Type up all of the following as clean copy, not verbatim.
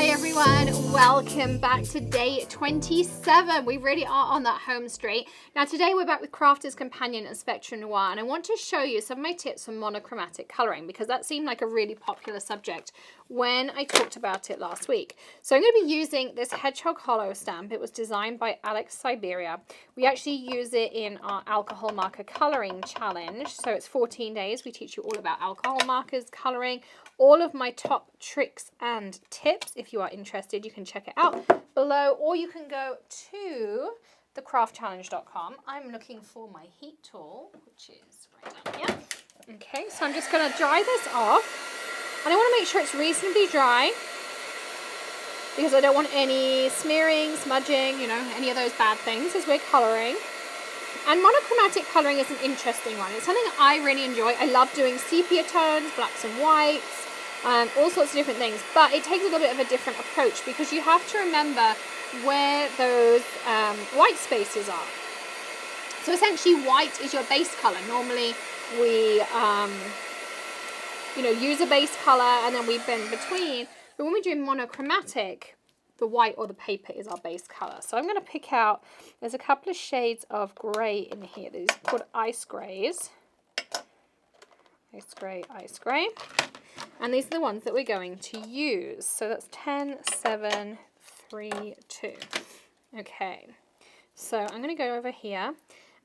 Hi everyone, welcome back to day 27. We really are on that home straight. Now today we're back with Crafter's Companion and Spectrum Noir, and I want to show you some of my tips for monochromatic colouring because that seemed like a really popular subject when I talked about it last week. So I'm going to be using this Hedgehog hollow stamp. It was designed by Alex Siberia. We actually use it in our alcohol marker colouring challenge. So it's 14 days. We teach you all about alcohol markers, colouring, all of my top tricks and tips. If you are interested, you can check it out below, or you can go to thecraftchallenge.com. I'm looking for my heat tool, which is right down here. Okay, so I'm just going to dry this off. And I want to make sure it's reasonably dry because I don't want any smearing, smudging, you know, any of those bad things as we're colouring. And monochromatic colouring is an interesting one. It's something I really enjoy. I love doing sepia tones, blacks and whites, all sorts of different things. But it takes a little bit of a different approach because you have to remember where those white spaces are. So essentially white is your base colour. Normally we use a base colour and then we blend between. But when we're doing monochromatic, the white or the paper is our base colour. So I'm going to pick out, there's a couple of shades of grey in here. These are called ice greys. Ice grey. And these are the ones that we're going to use. So that's 10, 7, 3, 2. Okay, so I'm going to go over here.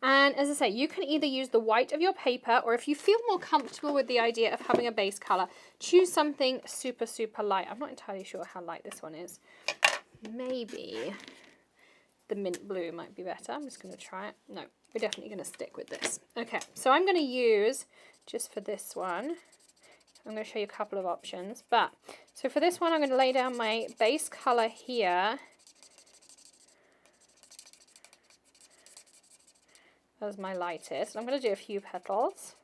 And as I say, you can either use the white of your paper, or if you feel more comfortable with the idea of having a base colour, choose something super, super light. I'm not entirely sure how light this one is. Maybe the mint blue might be better. I'm just going to try it. No, we're definitely going to stick with this. Okay, so I'm going to use, just for this one, I'm going to show you a couple of options. But, so for this one, I'm going to lay down my base colour here. As my lightest. I'm going to do a few petals.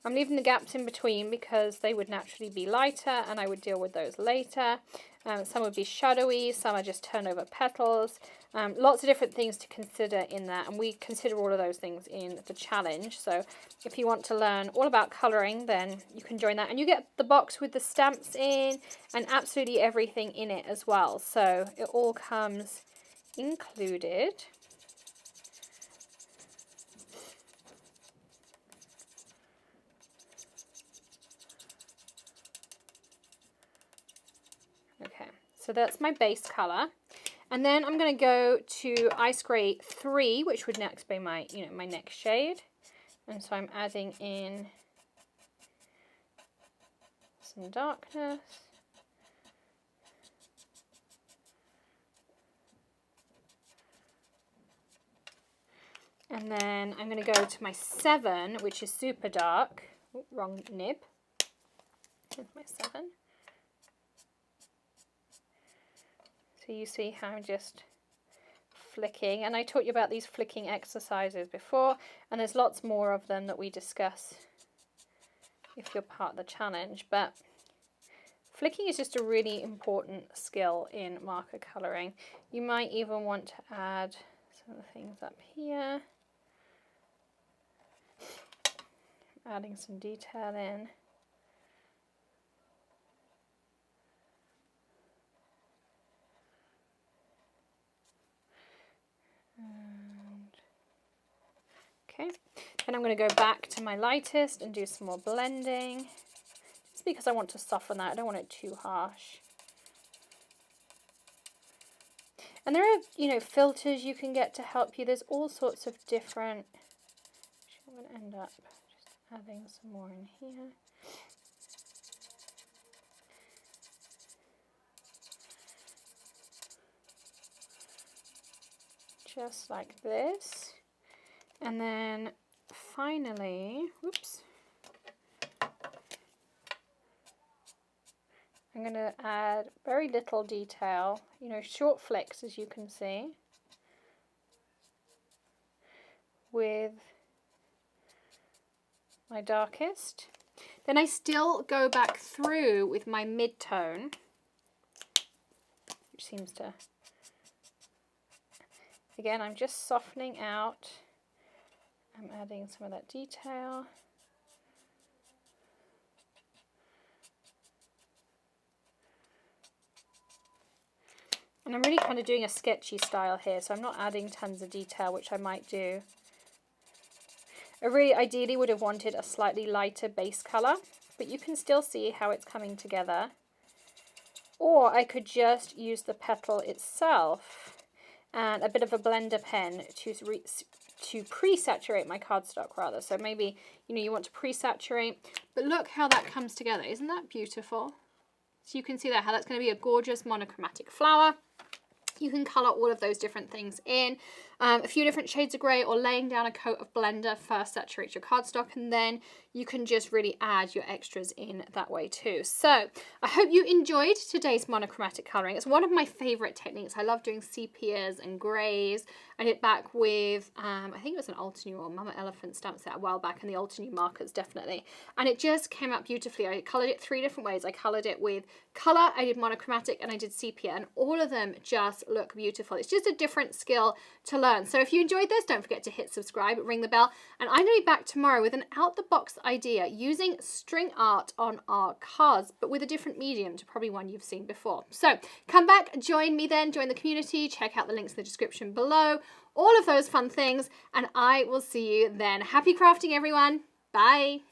I'm leaving the gaps in between because they would naturally be lighter and I would deal with those later. Some would be shadowy, some are just turnover petals. Lots of different things to consider in that, and we consider all of those things in the challenge. So if you want to learn all about colouring, then you can join that. And you get the box with the stamps in and absolutely everything in it as well. So it all comes included. Okay, so that's my base colour. And then I'm going to go to Ice Grey 3, which would next be my, my next shade. And so I'm adding in some darkness. And then I'm going to go to my 7, which is super dark. Ooh, wrong nib. Here's my 7. So you see how I'm just flicking, and I taught you about these flicking exercises before, and there's lots more of them that we discuss if you're part of the challenge, but flicking is just a really important skill in marker colouring. You might even want to add some of the things up here, adding some detail in. Okay, then I'm going to go back to my lightest and do some more blending, just because I want to soften that. I don't want it too harsh. And there are, filters you can get to help you. There's all sorts of different. I'm going to end up just adding some more in here. Just like this. And then finally, whoops, I'm going to add very little detail, short flicks, as you can see, with my darkest. Then I still go back through with my mid-tone, which seems to, again, I'm just softening out. I'm adding some of that detail. And I'm really kind of doing a sketchy style here, so I'm not adding tons of detail, which I might do. I really ideally would have wanted a slightly lighter base colour, but you can still see how it's coming together. Or I could just use the petal itself and a bit of a blender pen to pre-saturate my cardstock rather. So maybe, you want to pre-saturate, but look how that comes together. Isn't that beautiful? So you can see that, how that's going to be a gorgeous monochromatic flower. You can colour all of those different things in. A few different shades of grey, or laying down a coat of blender first saturates your cardstock, and then you can just really add your extras in that way too. So I hope you enjoyed today's monochromatic colouring. It's one of my favourite techniques. I love doing sepias and greys. I did it back with, I think it was an Altenew or Mama Elephant stamp set a while back, and the Altenew markers definitely. And it just came out beautifully. I coloured it 3 different ways. I coloured it with colour, I did monochromatic, and I did sepia, and all of them just look beautiful. It's just a different skill to learn. So if you enjoyed this, don't forget to hit subscribe, ring the bell, and I'm going to be back tomorrow with an out-the-box idea using string art on our cards, but with a different medium to probably one you've seen before. So come back, join me then, join the community, check out the links in the description below, all of those fun things, and I will see you then. Happy crafting, everyone. Bye.